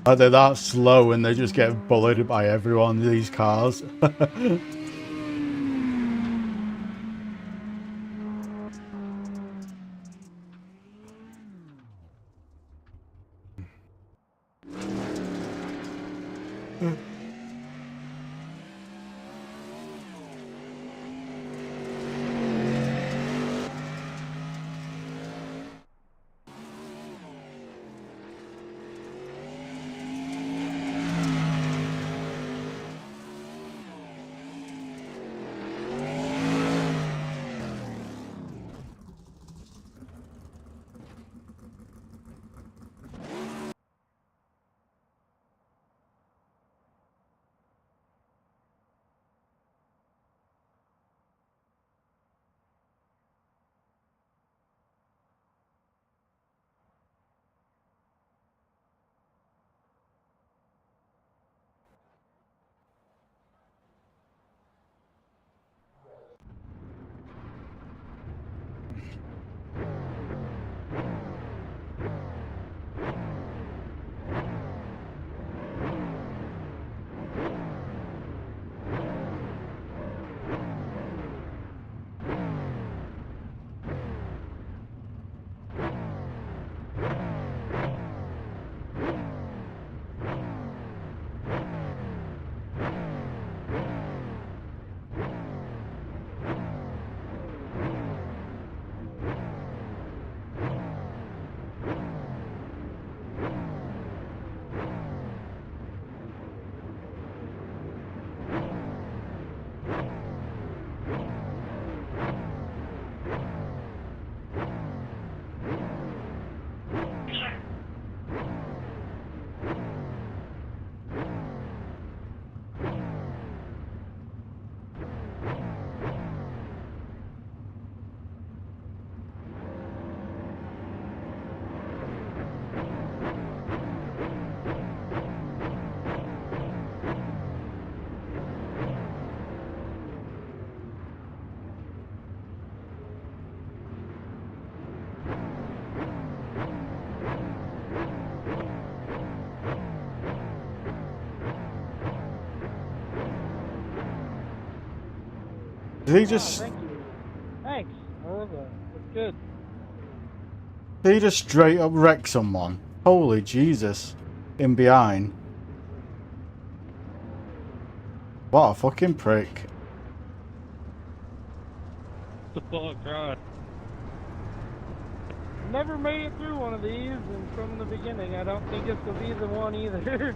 They're that slow and they just get bullied by everyone, these cars. Did he just... Thank you. Thanks. I love that. That's good. Did he just straight up wreck someone? Holy Jesus. In behind. What a fucking prick. The fuck, God. Never made it through one of these, and from the beginning, I don't think this will be the one either.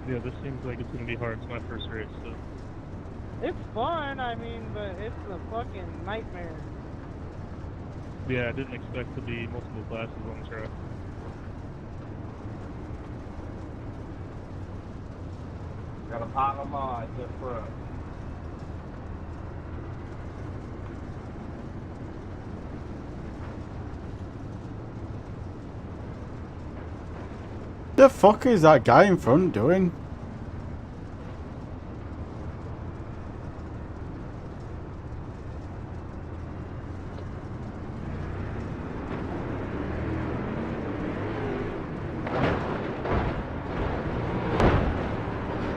Yeah, this seems like it's gonna be hard. It's my first race, so. It's fun, I mean, but it's a fucking nightmare. Yeah, I didn't expect to be multiple classes on the track. Got a pile of mods up front. The fuck is that guy in front doing?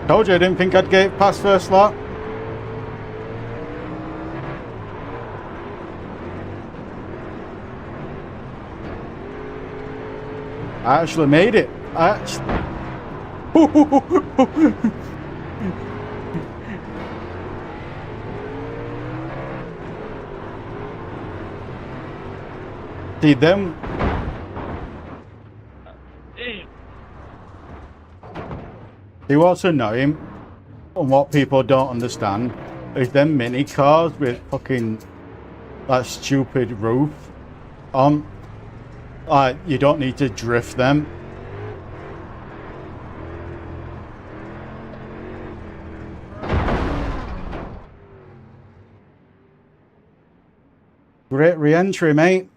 Told you I didn't think I'd get past first lap. I actually made it. I actually... See them. See what's annoying and what people don't understand is them mini cars with fucking that stupid roof on. Like, you don't need to drift them. Great re-entry, mate.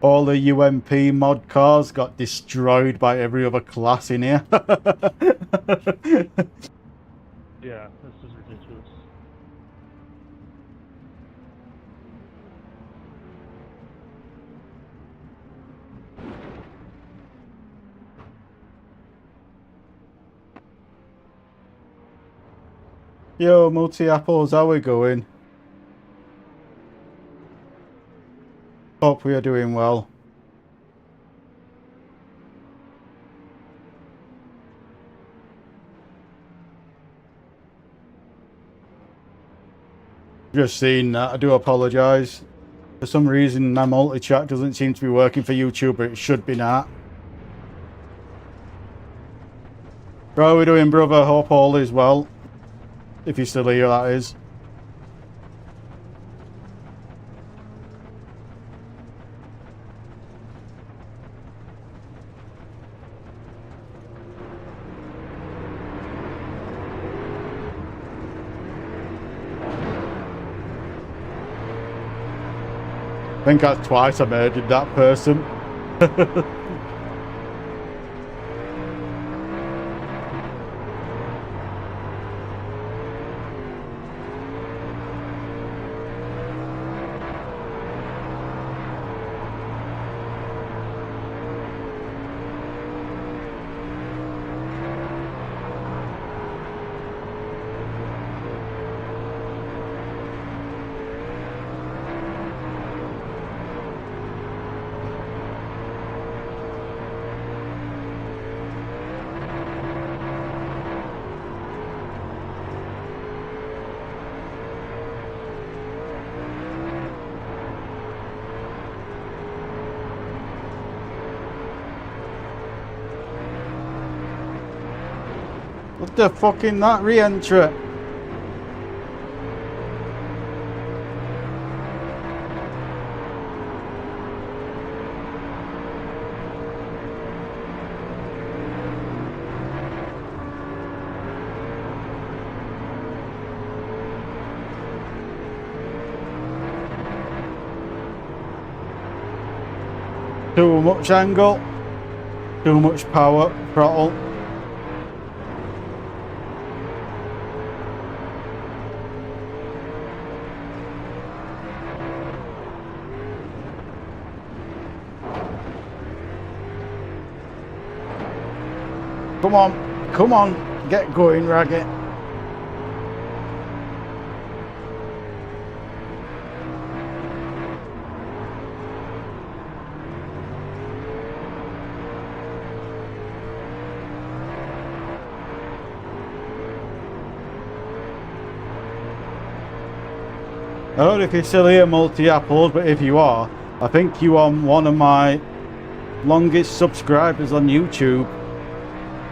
All the UMP mod cars got destroyed by every other class in here. Yeah, this is ridiculous. Yo, multi-apples, how we going? Hope we are doing well. Just seen that. I do apologise. For some reason, my multi-chat doesn't seem to be working for YouTube, but it should be not. How are we doing, brother? Hope all is well. If you're still here, that is. I think that's twice I murdered that person. What the fucking that re-entry? Too much angle, too much power, throttle. Come on, get going, Raggy. I don't know if you're still here, multi-apples, but if you are, I think you are one of my longest subscribers on YouTube.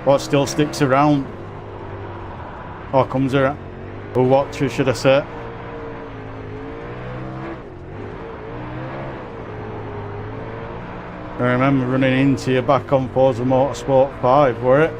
Or still sticks around. Or comes around. Or watches, should I say. I remember running into you back on Forza Motorsport 5, were it?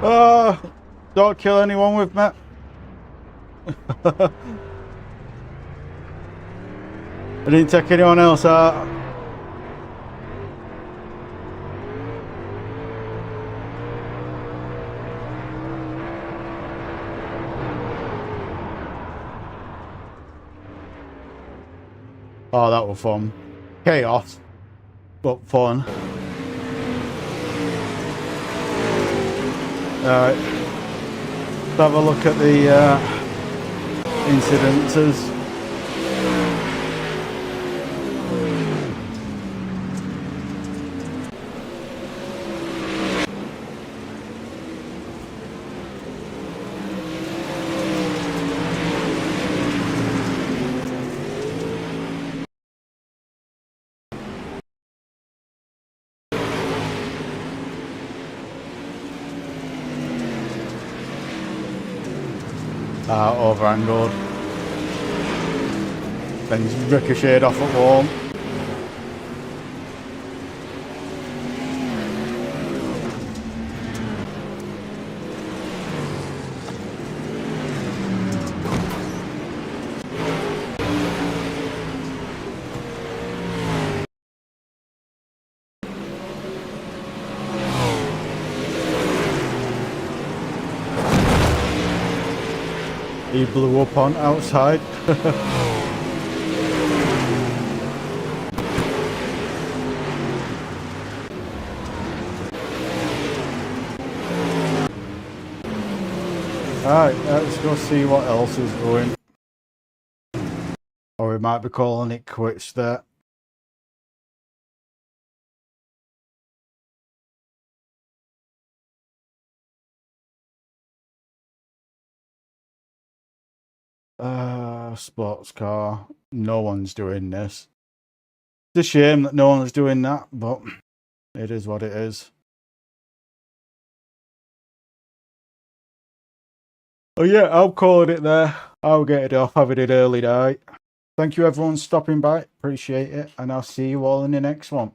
Oh, don't kill anyone with me. I didn't take anyone else out. Oh, that was fun. Chaos, but fun. Alright. Let's have a look at the incidences. Overangled. Then ricocheted off at wall. He blew up on outside. Alright, let's go see what else is going. Or we might be calling it quits there. Sports car. No one's doing this. It's a shame that no one's doing that, but it is what it is. Oh yeah, I'll call it there. I'll get it off, having an early night. Thank you everyone stopping by, appreciate it, and I'll see you all in the next one.